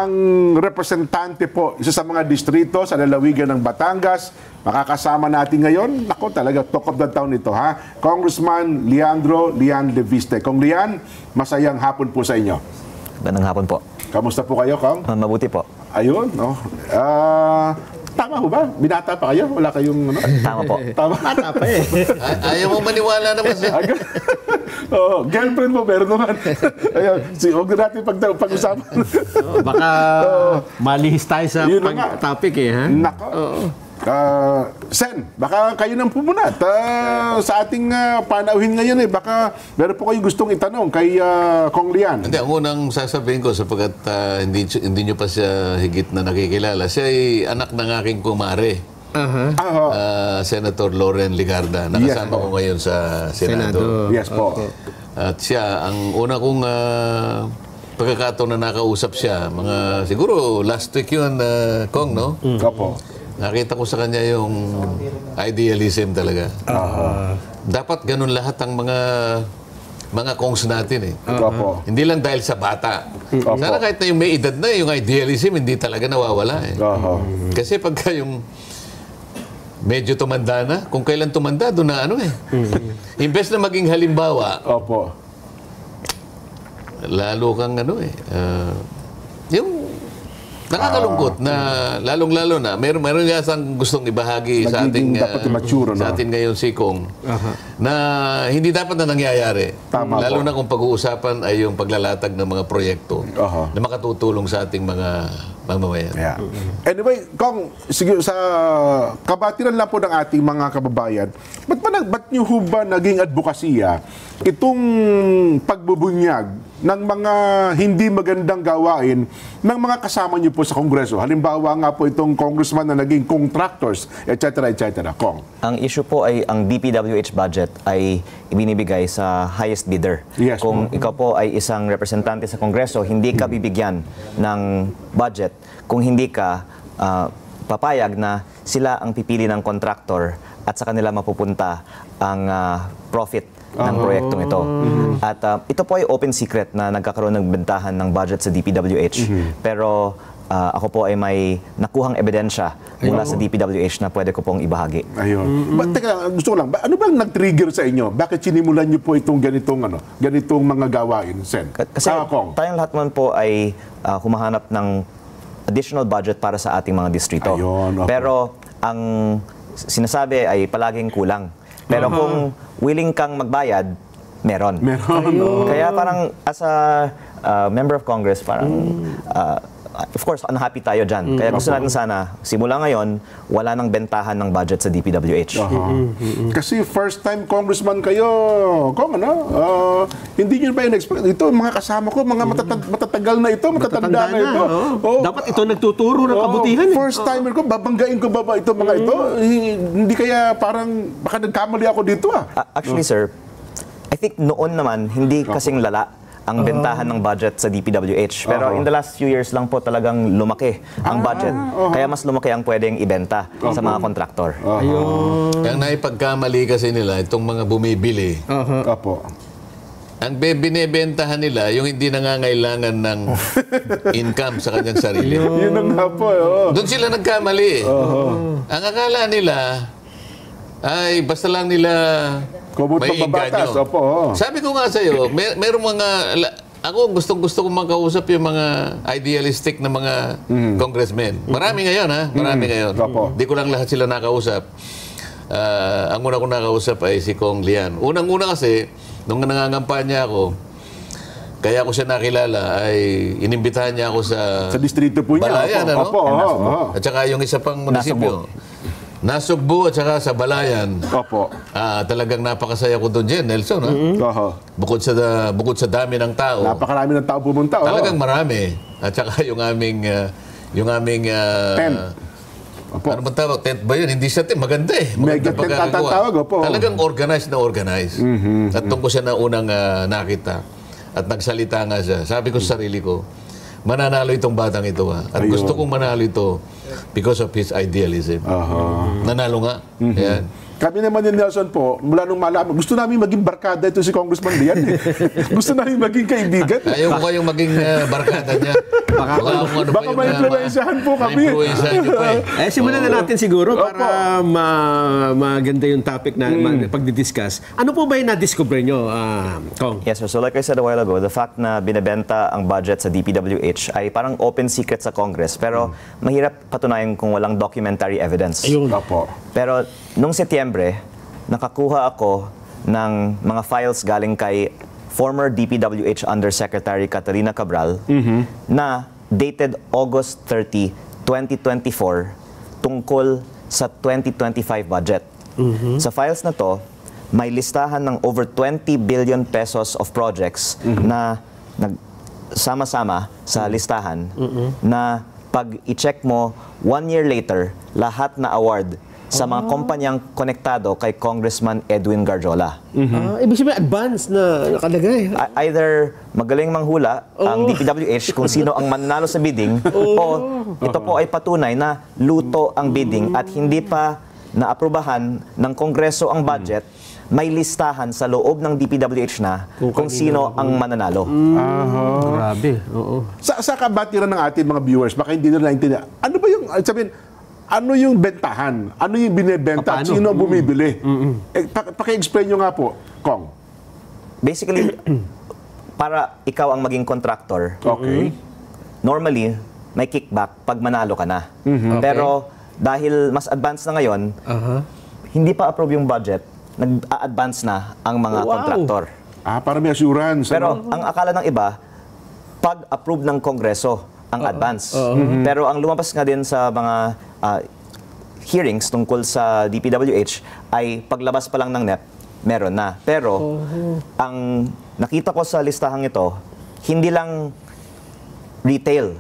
ang representante po, isa sa mga distrito sa lalawigan ng Batangas. Makakasama natin ngayon, nako talaga, talk of the town ito ha, Congressman Leandro Lian Leviste. Kong Lian, masayang hapon po sa inyo. Magandang hapon po. Kamusta po kayo, Kong? Mabuti po. Ayun, no? Tama ho ba? Binata pa kayo? Wala kayong... Ano? Tama po. Tama. Bata pa eh. Ayaw mo maniwala naman sa... Oh, girlfriend mo, meron naman. Ayun, huwag na natin pag-usapan. Baka malihis tayo sa Yun na nga. topic eh. Ha? Nako. Sen, baka kayo nang pumunat sa ating panauhin ngayon eh. Baka meron po kayong gustong itanong kay Kong Lian. Hindi, ang unang sasabihin ko sapagkat hindi nyo pa siya higit na nakikilala. Siya ay anak ng aking kumare. Senator Loren Ligarda. Nakasama ko ngayon sa Senado. Yes po. At siya, ang una kong pagkakataon na nakausap siya, mga siguro last week yun, Kong, no? Opo. Nakita ko sa kanya yung idealism talaga. Dapat ganun lahat ang mga kongs natin eh. Opo. Hindi lang dahil sa bata. Sana kahit na yung may edad na, yung idealism hindi talaga nawawala eh. Kasi pagka yung medyo tumanda na, kung kailan tumanda, doon na ano eh. Imbes na maging halimbawa, Opo. lalo kang ano eh, yung nakakalungkot na lalong-lalo na meron nga isang gustong ibahagi sa ating dapat mature, no? sa atin ngayon si Kong na hindi dapat na nangyayari. Tama Lalo po. na kung pag-uusapan ay yung paglalatag ng mga proyekto na makatutulong sa ating mga mamamayan. Yeah. Anyway, Kong, sige, sa kabatiran lang po ng ating mga kababayan, ba't nyo ho ba naging advokasya itong pagbubunyag ng mga hindi magandang gawain ng mga kasama nyo po sa Kongreso? Halimbawa nga po itong congressman na naging contractors, etc. etc. Kong. Ang issue po ay ang DPWH budget ay ibinibigay sa highest bidder. Yes, Kung ikaw po ay isang representante sa Kongreso, hindi ka bibigyan ng budget kung hindi ka papayag na sila ang pipili ng contractor at sa kanila mapupunta ang profit ng proyektong ito. At ito po ay open secret na nagkakaroon ng bentahan ng budget sa DPWH. Pero ako po ay may nakuhang ebidensya mula sa DPWH na pwede ko pong ibahagi. Ayun. Teka, gusto ko lang, ano bang nag-trigger sa inyo? Bakit sinimulan nyo po itong ganitong mga gawain, Sen? Kasi Kong. tayong lahat man po ay humahanap ng additional budget para sa ating mga distrito. Ayun, okay. Pero ang sinasabi ay palaging kulang. Pero kung willing kang magbayad, meron. Kaya parang as a member of Congress, parang of course, unhappy tayo dyan. Kaya gusto natin sana, simula ngayon, wala nang bentahan ng budget sa DPWH. Kasi first time congressman kayo, Kong, ano? Hindi nyo ba in-expect? Ito, mga kasama ko, mga matatagal na ito, matatanda na ito. Dapat ito nagtuturo ng kabutihan. First timer ko, babanggain ko ba ito mga ito? Hindi kaya parang, baka nagkamali ako dito Actually, sir, I think noon naman, hindi kasing lala ang bentahan ng budget sa DPWH. Pero in the last few years lang po talagang lumaki ang budget. Kaya mas lumaki ang pwedeng ibenta sa mga kontraktor. Ang naipagkamali kasi nila, itong mga bumibili, Opo. ang binibentahan nila, yung hindi nangangailangan ng income sa kanyang sarili. Yun ang nga po. Doon sila nagkamali. Ang akala nila ay basta lang nila Kumot may pambabatas. inganyo. Opo. Sabi ko nga sa'yo, merong mga... Ako gustong-gusto kong makausap yung mga idealistic na mga congressmen. Marami ngayon, ha? Marami ngayon. Di ko lang lahat sila nakausap. Ang una kong nakausap ay si Kong Lian. Unang-una kasi, nung nangangampanya ako, kaya ako siya nakilala, ay inimbitahan niya ako sa distrito po niya. Balayan, ano? Opo. At saka yung isa pang munisipyo. Nasugbu at saka sa Balayan. Opo. Talagang napakasaya ko doon, Jen, Nelson. Ha? Bukod sa dami ng tao. Napakarami ng tao pumunta. Talagang marami. At saka yung aming tent. Opo. Ano bang tawag? Tent ba yun? Hindi siya tent. Maganda eh. Mega tent tatawag. Opo. Talagang organized na organized. At doon ko siya na unang nakita. At nagsalita nga siya. Sabi ko sa sarili ko, mananalo itong batang ito. At gusto kong manalo ito because of his idealism. Nanalo nga. Yan. Kami naman ni Nelson po, mula nung malaman, gusto namin maging barkada ito si Congressman Lian. Gusto namin maging kaibigan. Ayaw ko kayong maging barkada niya. Baka ma-influensyahan po kami. Ma-influensyahan niyo po eh. Simulan na natin siguro para maganda yung topic na pagdidiscuss. Ano po ba yung na-discover nyo, Kong? Yes, sir. So like I said a while ago, the fact na binebenta ang budget sa DPWH ay parang open secret sa Congress. Pero mahirap patunayan kung walang documentary evidence. Ayun. Opo. Pero nung Setyembre, nakakuha ako ng mga files galing kay former DPWH Undersecretary Catalina Cabral na dated August 30, 2024 tungkol sa 2025 budget. Sa files na to, may listahan ng over 20 billion pesos of projects na nagsama-sama sa listahan na pag i-check mo 1 year later, lahat na award sa mga kumpanyang konektado kay Congressman Edwin Garjola. Ibig sabihin, advance na nakalagay. Either magaling manghula ang DPWH kung sino ang mananalo sa bidding o ito po ay patunay na luto ang bidding at hindi pa naaprubahan ng Kongreso ang budget, may listahan sa loob ng DPWH na kung sino ang mananalo. Grabe, oo. Sa kabatiran ng ating mga viewers, baka hindi nila naintindihan. Ano ba yung, sabihin, ano yung bentahan? Ano yung binebenta? At sino ang bumibili? Paki-explain nyo nga po, Kong. Basically, para ikaw ang maging contractor, Okay. normally, may kickback pag manalo ka na. Pero dahil mas advanced na ngayon, hindi pa approve yung budget, nag-a-advance na ang mga contractor. Para may assurance. Pero ang akala ng iba, pag-approve ng Kongreso ang advance. Pero ang lumabas nga din sa mga hearings tungkol sa DPWH ay paglabas pa lang ng NEP, meron na. Pero ang nakita ko sa listahang ito, hindi lang retail,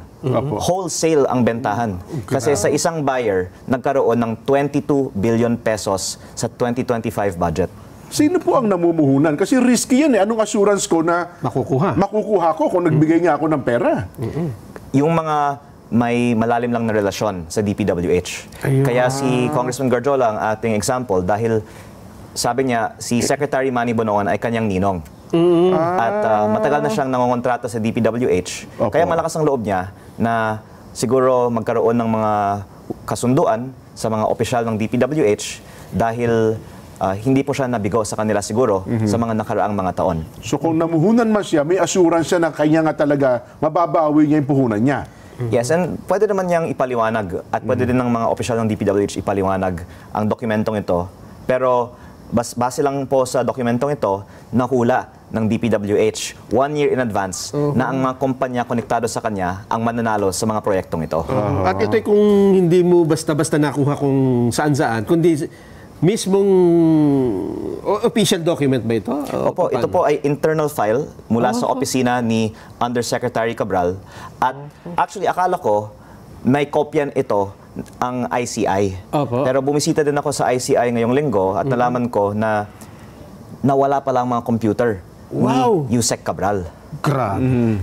wholesale ang bentahan. Kasi sa isang buyer, nagkaroon ng 22 billion pesos sa 2025 budget. Sino po ang namumuhunan? Kasi risky yan eh. Anong assurance ko na makukuha ko kung nagbigay nga ako ng pera? Yung mga may malalim lang na relasyon sa DPWH. Kaya si Congressman Garjola ang ating example dahil sabi niya, si Secretary Manny Bonoan ay kanyang ninong. At matagal na siyang nangongontrata sa DPWH. Kaya malakas ang loob niya na siguro magkaroon ng mga kasunduan sa mga opisyal ng DPWH dahil hindi po siya nabigo sa kanila siguro sa mga nakaraang mga taon. So kung namuhunan man siya, may assurance siya na kanya nga talaga mababawi niya yung puhunan niya. Yes, and pwede naman niyang ipaliwanag at pwede din ng mga opisyal ng DPWH ipaliwanag ang dokumentong ito. Pero base lang po sa dokumentong ito, nahula ng DPWH 1 year in advance na ang mga kumpanya konektado sa kanya ang mananalo sa mga proyektong ito. At ito'y kung hindi mo basta-basta nakuha kung saan-saan, kundi mismong official document ba ito? Opo, ito po ay internal file mula sa opisina ni Undersecretary Cabral. At actually, akala ko may kopyan ito ang ICI. Pero bumisita din ako sa ICI ngayong linggo at nalaman ko na nawala pala ang mga computer ni Yusek Cabral.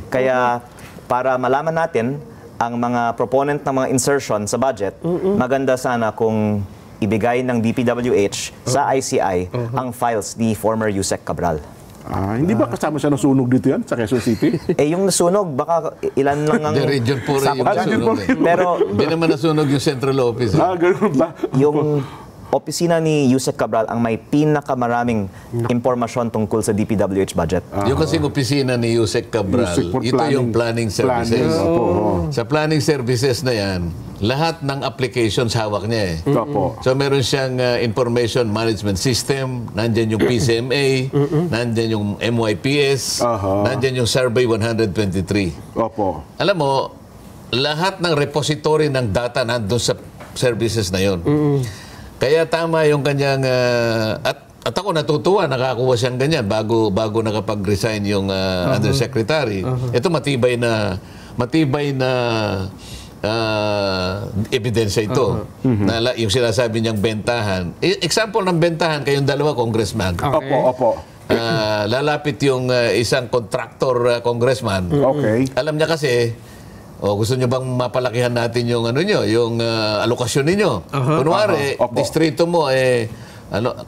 Kaya para malaman natin ang mga proponent ng mga insertion sa budget, maganda sana kung ibigay ng DPWH sa ICI ang files ni former Yusek Cabral. Hindi ba kasama siya ng sunog dito yan sa Quezon City? Yung nasunog, baka ilan lang ang... The region po rin yung nasunog. Pero hindi naman nasunog yung central office. Ganun ba? yung opisina ni Yusek Cabral ang may pinakamaraming impormasyon tungkol sa DPWH budget. Yung kasing opisina ni Yusek Cabral, ito yung planning services. Sa planning services na yan, lahat ng applications hawak niya eh. So meron siyang information management system, nandyan yung PCMA, nandyan yung MYPS, nandyan yung Survey 123. Alam mo, lahat ng repository ng data nandun sa services na yon. Kaya tama yung kanyang at ako natutuwa nakakuha siyang ganyan bago nakapag-resign yung undersecretary. Ito matibay na ebidensya ito. Na yung sinasabi niyang bentahan. Example ng bentahan kayong dalawa congressman. Lalapit yung isang contractor congressman. Alam niya kasi gusto niyo bang mapalakihan natin yung yung alokasyon ninyo? Kunwari, distrito mo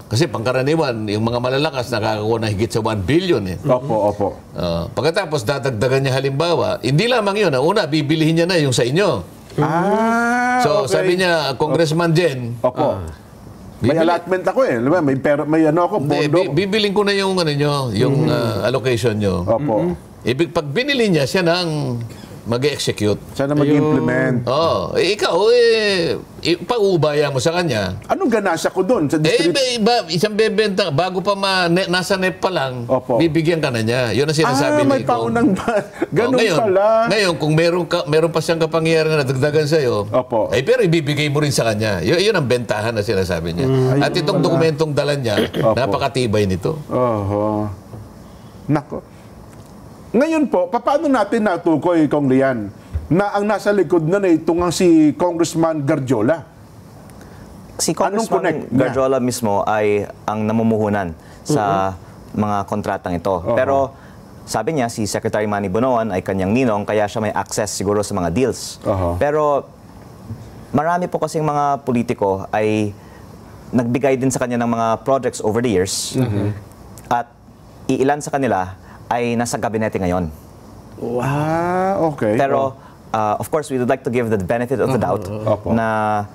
kasi pangkaraniwan, yung mga malalakas nakakakuha na higit sa 1 billion eh. Opo. Pagkatapos dadagdagan niya halimbawa, hindi lamang yun. Una, bibilihin niya na yung sa inyo. So okay. sabi niya, Congressman Jen, Opo. May allotment ako eh. Diba? May pera, may ano ako, pondo. bibiling ko na yung ano nyo, yung allocation nyo. Opo. Ibig pag binili niya, siya nang mag-execute. Sana mag-implement. Ikaw, pauubaya mo sa kanya. Anong ganasya ko doon sa district? Isang bebenta, bago pa nasa NEP pa lang, Opo. bibigyan ka na niya. Yun ang sinasabi may paunang ganun pala. Ngayon, kung meron pa siyang kapangyarihan na nadagdagan sa'yo, Opo. pero ibibigay mo rin sa kanya. Yun ang bentahan na sinasabi niya. At itong dokumentong dala niya, napakatibay nito. Nako. Ngayon po, paano natin natukoy, Kong Lian, na ang nasa likod na itong si Congressman Garjola? Si Anong Congressman connect niya? Garjola mismo ay ang namumuhunan sa mga kontratang ito. Pero sabi niya, si Secretary Manny Bonoan ay kanyang ninong, kaya siya may access siguro sa mga deals. Pero marami po kasing mga politiko ay nagbigay din sa kanya ng mga projects over the years. At iilan sa kanila ay nasa gabinete ngayon. Okay. Pero, of course, we would like to give the benefit of the doubt na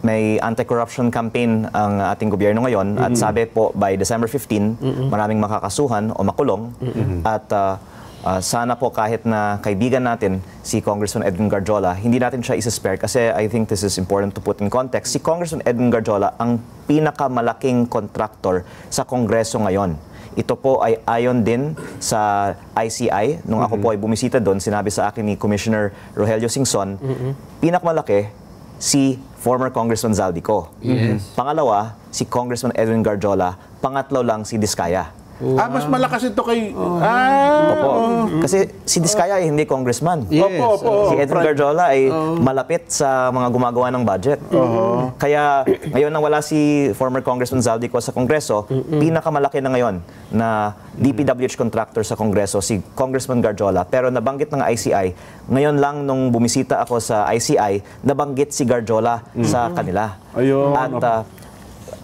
may anti-corruption campaign ang ating gobyerno ngayon at sabi po by December 15, maraming makakasuhan o makulong at sana po kahit na kaibigan natin si Congressman Edwin Garjola, hindi natin siya isa-spare kasi I think this is important to put in context. Si Congressman Edwin Garjola ang pinakamalaking contractor sa Kongreso ngayon. Ito po ay ayon din sa ICI. Nung ako po ay bumisita doon, sinabi sa akin ni Commissioner Rogelio Singson, pinakamalaki si former Congressman Zaldico. Pangalawa, si Congressman Edwin Garjola. Pangatlo lang si Diskaya. Mas malakas ito kay... Opo. Kasi si Diskaya ay hindi congressman. Si Edwin Garjola ay malapit sa mga gumagawa ng budget. Kaya ngayon nang wala si former Congressman Zaldico sa Kongreso, pinakamalaki na ngayon na DPWH contractor sa Kongreso, si Congressman Garjola. Pero nabanggit ng ICI, ngayon lang nung bumisita ako sa ICI, nabanggit si Garjola sa kanila. At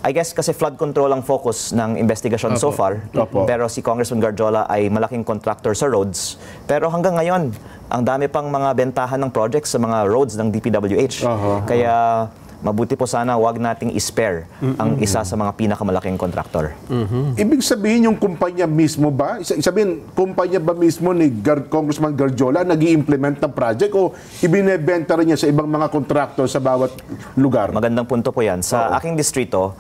I guess kasi flood control ang focus ng investigasyon so far. Pero si Congressman Garjola ay malaking contractor sa roads. Pero hanggang ngayon, ang dami pang mga bentahan ng projects sa mga roads ng DPWH. Kaya mabuti po sana wag nating i-spare ang isa sa mga pinakamalaking contractor. Ibig sabihin yung kumpanya mismo ba? Sabihin, kumpanya ba mismo ni Congressman Garjola nag-i-implement ng project o ibinebenta rin niya sa ibang mga contractor sa bawat lugar? Magandang punto po yan. Sa aking distrito,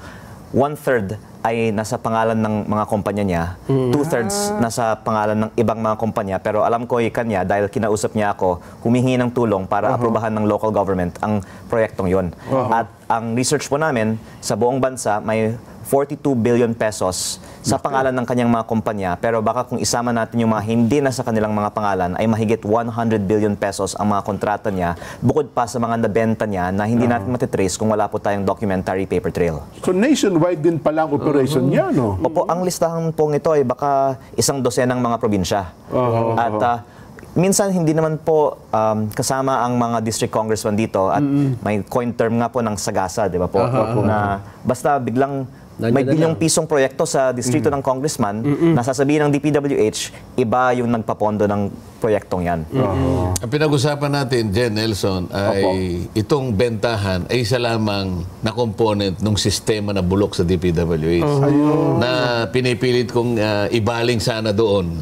1/3 ay nasa pangalan ng mga kumpanya niya, 2/3 nasa pangalan ng ibang mga kumpanya. Pero alam ko kanya dahil kinausap niya ako, humingi ng tulong para aprubahan ng local government ang proyektong yon. At ang research po namin, sa buong bansa may 42 billion pesos sa pangalan ng kanyang mga kumpanya. Pero baka kung isama natin yung mga hindi na sa kanilang mga pangalan, ay mahigit 100 billion pesos ang mga kontrata niya, bukod pa sa mga nabenta niya na hindi natin matitrace kung wala po tayong documentary paper trail. So nationwide din pala ang operation niya, no? Opo, ang listahan pong ito ay baka 100 mga probinsya. At minsan hindi naman po kasama ang mga district congressman dito at may coin term nga po ng sagasa, di ba po? Na basta biglang may bilyong pisong proyekto sa distrito ng congressman, nasasabihin ng DPWH, iba yung nagpapondo ng proyektong yan. Ang pinag-usapan natin, Jen Nelson, ay itong bentahan ay isa lamang na component ng sistema na bulok sa DPWH na pinipilit kong ibaling sana doon.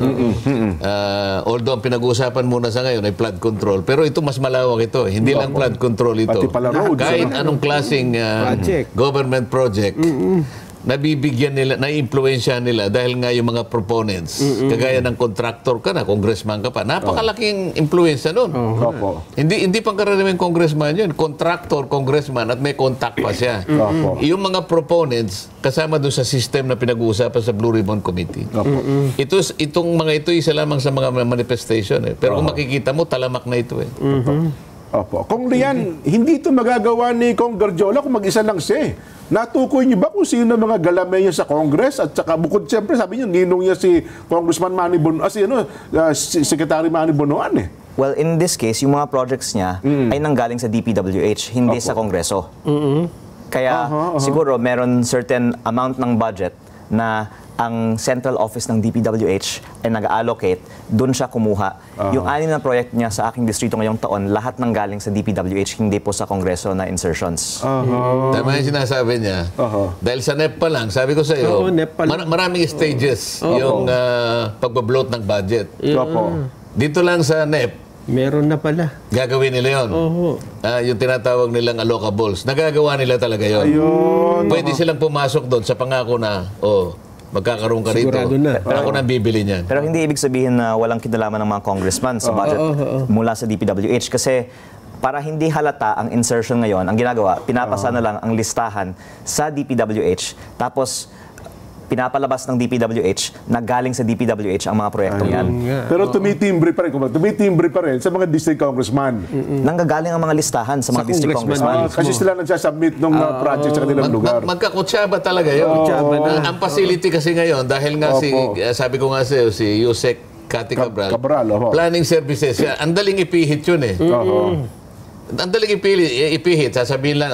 Although ang pinag-usapan muna sa ngayon ay flood control, pero ito mas malawak ito. Hindi lang flood control ito. Pati pala roads. Kahit anong klaseng government project, nabibigyan nila, na-impluensya nila dahil nga yung mga proponents, kagaya ng contractor ka na, congressman ka pa, napakalaking impluensya nun. Hindi pang karaniwang congressman yun, contractor, congressman, at may contact pa siya. Yung mga proponents, kasama doon sa system na pinag-uusapan sa Blue Ribbon Committee. Itong mga ito, isa lamang sa mga manifestation. Pero kung makikita mo, talamak na ito. Kung Lian, hindi ito magagawa ni Kong Garjola kung mag-isa lang siya. Natukoy niyo ba kung sino mga galamay niya sa Congress? At saka bukod, siyempre, sabi niyo, ninong niya si Congressman Manny Bonoan, si Secretary Manny Bonoan Well, in this case, yung mga projects niya ay nanggaling sa DPWH, hindi sa Kongreso. Kaya siguro meron certain amount ng budget na ang central office ng DPWH ay nag-allocate, doon siya kumuha. Yung 6 na project niya sa aking distrito ngayong taon, lahat nang galing sa DPWH, hindi po sa Kongreso na insertions. Tama yung sinasabi niya. Dahil sa NEP pa lang, sabi ko sa iyo, Oo, NEP pa lang. maraming stages yung pagbabloat ng budget. Opo. Dito lang sa NEP, Meron na pala. gagawin nila yun. Yung tinatawag nilang allocables. Nagagawa nila talaga yun. Ayun. Pwede silang pumasok doon sa pangako na, magkakaroon ka rito. Sigurado na. Ako nang bibili niyan. Pero hindi ibig sabihin na walang kinalaman ng mga congressman sa budget mula sa DPWH kasi para hindi halata ang insertion ngayon, ang ginagawa, pinapasa na lang ang listahan sa DPWH tapos pinapalabas ng DPWH na galing sa DPWH ang mga proyektong yan. Pero tumitimbre pa rin, tumitimbre pa rin sa mga district congressman. Nanggagaling ang mga listahan sa mga Sa district congressman. congressman. Kasi sila nagsasubmit ng project sa kanilang lugar. Magkakutsaba talaga yun. Ang facility kasi ngayon, dahil nga sabi ko nga sa'yo, si Yusek Cathy Cabral, planning services, ang daling ipihit yun eh. Ang daling ipihit, sasabihin lang,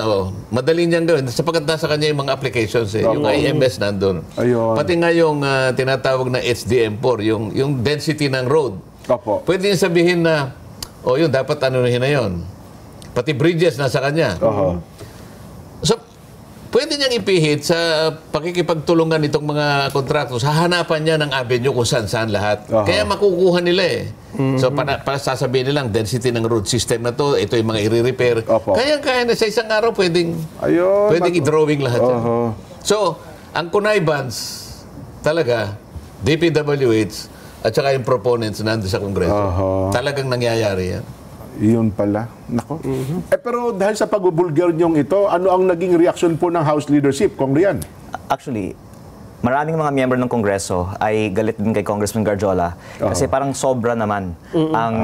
madali niyang gawin, sapagkat nasa kanya yung mga applications eh. Yung IMS nandun. Ayun. Pati nga yung tinatawag na HDM4, yung density ng road. Opo. Pwede niya sabihin na, yun, dapat anuhin na yun. Pati bridges nasa kanya. So, pwede niyang ipihit sa pakikipagtulungan itong mga kontraktos. Hahanapan niya ng avenue kung saan-saan lahat. Kaya makukuha nila eh. So, sasabihin nilang density ng road system na to, ito yung mga i-repair. Kaya na sa isang araw pwedeng i-drawing lahat yan. So, ang connivance talaga, DPWH at saka yung proponents nandun sa Kongreso. Talagang nangyayari yan. Yun pala. Nako. Pero dahil sa pagbubulgar niyong ito, ano ang naging reaction po ng House leadership, Kong Rian? Actually, maraming mga miyembro ng Kongreso ay galit din kay Congressman Garjola kasi parang sobra naman ang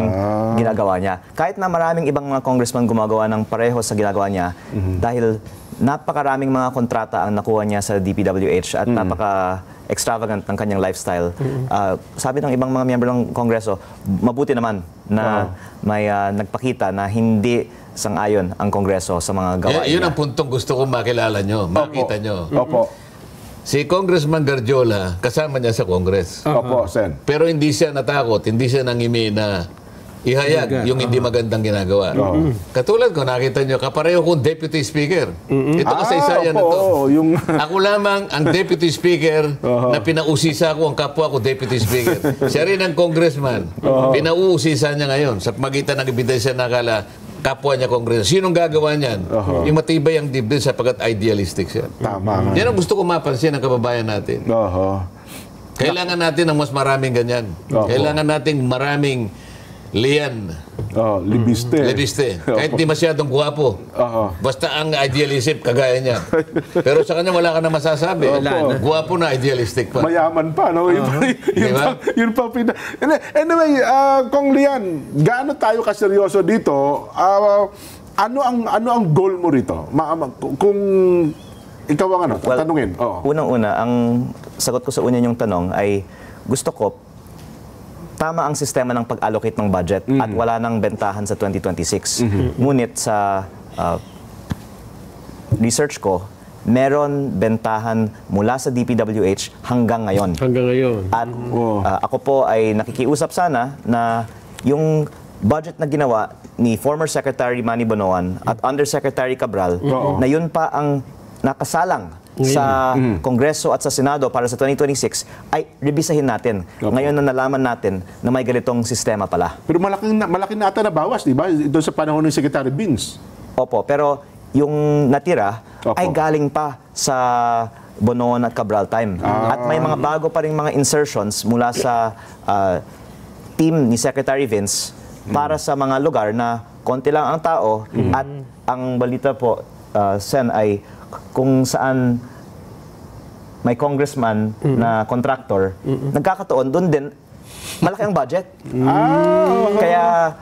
ginagawa niya. Kahit na maraming ibang mga congressman gumagawa ng pareho sa ginagawa niya dahil napakaraming mga kontrata ang nakuha niya sa DPWH at napaka-extravagant ng kanyang lifestyle. Sabi ng ibang mga miyembro ng Kongreso, mabuti naman na may nagpakita na hindi sang-ayon ang Kongreso sa mga gawain Yun niya. ang puntong gusto kong makilala nyo, makita nyo. Opo. Si Congressman Garjola, kasama niya sa Congress. Opo, Sen. Pero hindi siya natakot, hindi siya nangimi na ihayag yung hindi magandang ginagawa. Katulad ko, nakita nyo, kapareho kong Deputy Speaker. Ito kasaysayan na to. Ako lamang ang Deputy Speaker na pinausisa ko ang kapwa ko Deputy Speaker. Siya rin ang Congressman. Pinauusisa niya ngayon sa pagitan ng ebidensya na kala kapwa niya Congressman. Sinong gagawa niyan? Yung matibay ang dibdib sapagkat idealistic siya. Tama nga. Yan ang gusto ko mapansin ng kababayan natin. Kailangan natin ng mas maraming ganyan. Kailangan nating maraming Lian. Libiste. Libiste. Kahit di masyadong guwapo. Basta ang idealism, kagaya niya. Pero sa kanya wala ka na masasabi. Guwapo na, idealistic pa. Mayaman pa, no? Yun pa Anyway, Kong Lian, gaano tayo kaseryoso dito? Ano ang goal mo rito? Kung ikaw ang tatanungin. Unang-una, ang sagot ko sa una niyong tanong ay gusto ko tama ang sistema ng pag-allocate ng budget at wala nang bentahan sa 2026. Ngunit sa research ko, meron bentahan mula sa DPWH hanggang ngayon. Hanggang ngayon. At ako po ay nakikiusap sana na yung budget na ginawa ni former Secretary Manny Bonoan at Undersecretary Cabral, na yun pa ang nakasalang sa Kongreso at sa Senado para sa 2026 ay rebisahin natin. Ngayon na nalaman natin na may ganitong sistema pala. Pero malaki na ata na bawas, di ba? Ito sa panahon ng Secretary Bins. Opo, pero yung natira ay galing pa sa Bonoan at Cabral time. At may mga bago pa ring mga insertions mula sa team ni Secretary Vince para sa mga lugar na konti lang ang tao at ang balita po, Sen, ay kung saan may congressman na contractor, nagkakataon, doon din, malaki ang budget. Kaya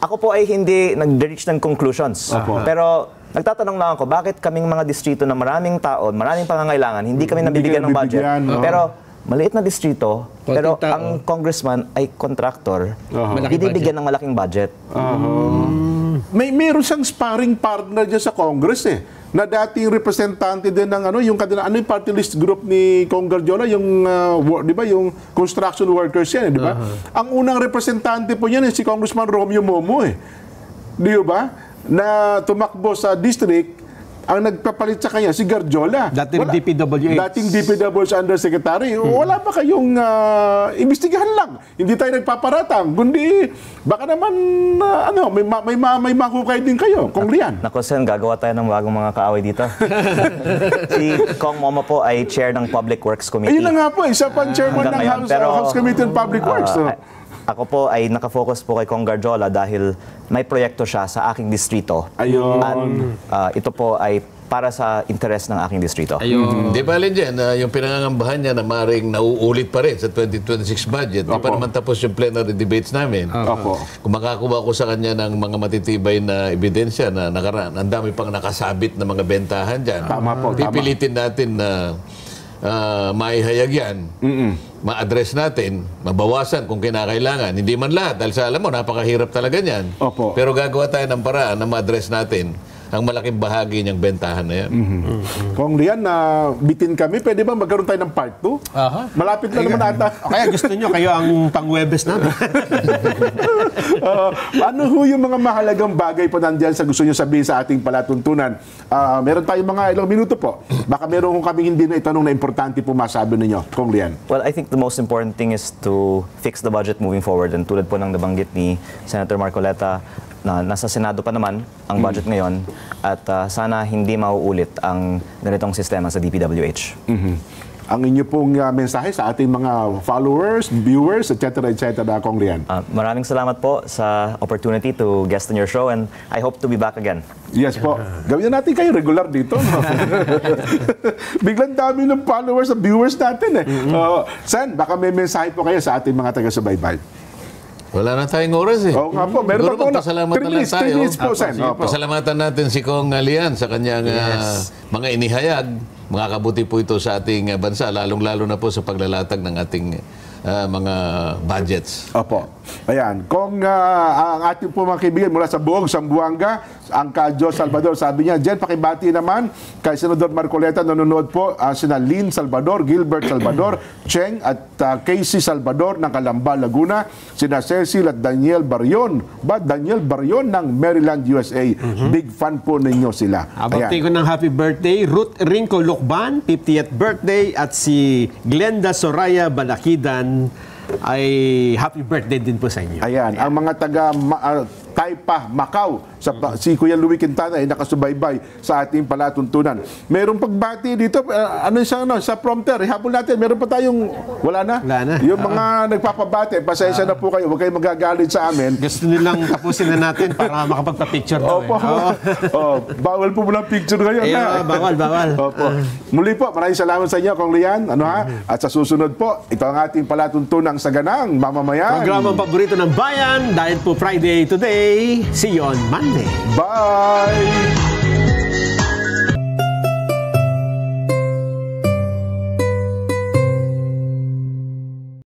ako po ay hindi nag-reach ng conclusions. Pero nagtatanong lang ako, bakit kaming mga distrito na maraming tao, maraming pangangailangan, hindi kami nabibigyan ng budget? Pero maliit na distrito, pero ang congressman ay contractor, binibigyan ng malaking budget. meron siyang sparring partner dyan sa Congress na dating representante din ng yung party list group ni Kong Garjola, yung di ba yung construction workers yan, di ba? Ang unang representante po niyan si Congressman Romeo Momo di ba? Na tumakbo sa district. Ang nagpapalit sa kanya, si Garjola. Dating DPWH. Dating DPWH Undersecretary. Wala ba kayong imbestigahan lang? Hindi tayo nagpaparatang. Kundi, baka naman, may mahukay din kayo, Kong Lian. Naku, Sen, gagawa tayo ng bagong mga kaaway dito. Si Kong Momo po ay chair ng Public Works Committee. Ayun na nga po, isa pang chairman ng House Committee on Public Works. Ako po ay nakafocus po kay Kong Garjola dahil may proyekto siya sa aking distrito. Ayun. At ito po ay para sa interes ng aking distrito. Di ba alin dyan, yung pinangangambahan niya na maring nauulit pa rin sa 2026 budget. Di pa naman tapos yung plenary debates namin. Kung makakuha ko sa kanya ng mga matitibay na ebidensya na nakaraan, ang dami pang nakasabit na mga bentahan dyan. Tama po, tama. Pipilitin natin na maihayag yan, ma-address natin, mabawasan kung kinakailangan. Hindi man lahat, dahil sa alam mo, napakahirap talaga niyan. Opo. Pero gagawa tayo ng paraan na ma-address natin ang malaking bahagi niyang bentahan na yan. Kong Lian, bitin kami. Pwede ba magkaroon tayo ng part 2? Malapit na naman ata. O kaya gusto nyo, kayo ang pang-Webes namin. Ano ho yung mga mahalagang bagay po nandiyan sa gusto nyo sabihin sa ating palatuntunan? Meron tayong mga ilang minuto po. Baka meron kong kaming hindi na itanong na importante po masabi ninyo, Kong Lian. Well, I think the most important thing is to fix the budget moving forward. And tulad po ng nabanggit ni Senator Marcoleta, na nasa Senado pa naman ang budget ngayon at sana hindi mauulit ang ganitong sistema sa DPWH. Ang inyo pong mensahe sa ating mga followers, viewers, etc. Kong Lian. Maraming salamat po sa opportunity to guest on your show and I hope to be back again. Yes po. Gawin na natin kayo regular dito. No? Biglang dami ng followers at viewers natin Sen, baka may mensahe po kayo sa ating mga taga-subaybay. Wala na tayong oras Oo nga po. Meron Siguro pa po na. magpasalamat na lang 3 tayo. minutes po, Sen. Pasalamatan natin si Kong Lian sa kanyang mga inihayag. Makakabuti po ito sa ating bansa, lalong-lalo na po sa paglalatag ng ating mga budgets. Opo. Ayan. Kung ang ating po mga kaibigan mula sa buong Zamboanga, ang Kadyo Salvador, sabi niya, Jen, pakibati naman kay Senador Marcoleta, nanonood po sina Lynn Salvador, Gilbert Salvador, Cheng at Casey Salvador ng Calamba, Laguna, sina Cecil at Daniel Barion. Daniel Barion ng Maryland, USA. Big fan po ninyo sila. Abante ko ng happy birthday, Ruth Rinco Lucban, 50th birthday, at si Glenda Soraya Balakidan ay happy birthday din po sa inyo. Ayan. Ang mga taga Taipa, Macau, si Kuya Louie Quintana ay nakasubaybay sa ating palatuntunan. Merong pagbati dito, sa prompter, ihabol natin, meron pa tayong, wala na? Wala na. Yung mga nagpapabati, pasensya na po kayo, huwag kayong magagalit sa amin. Gusto nilang tapusin na natin para makapagpa-picture daw. Opo. Bawal po muna picture ngayon. Bawal. Opo. Muli po, maraming salamat sa inyo, Kong Lian. At sa susunod po, ito ang ating palatuntunang saganang mamamayan. Programang paborito ng bayan, dahil po Friday today. See you on Monday. Bye!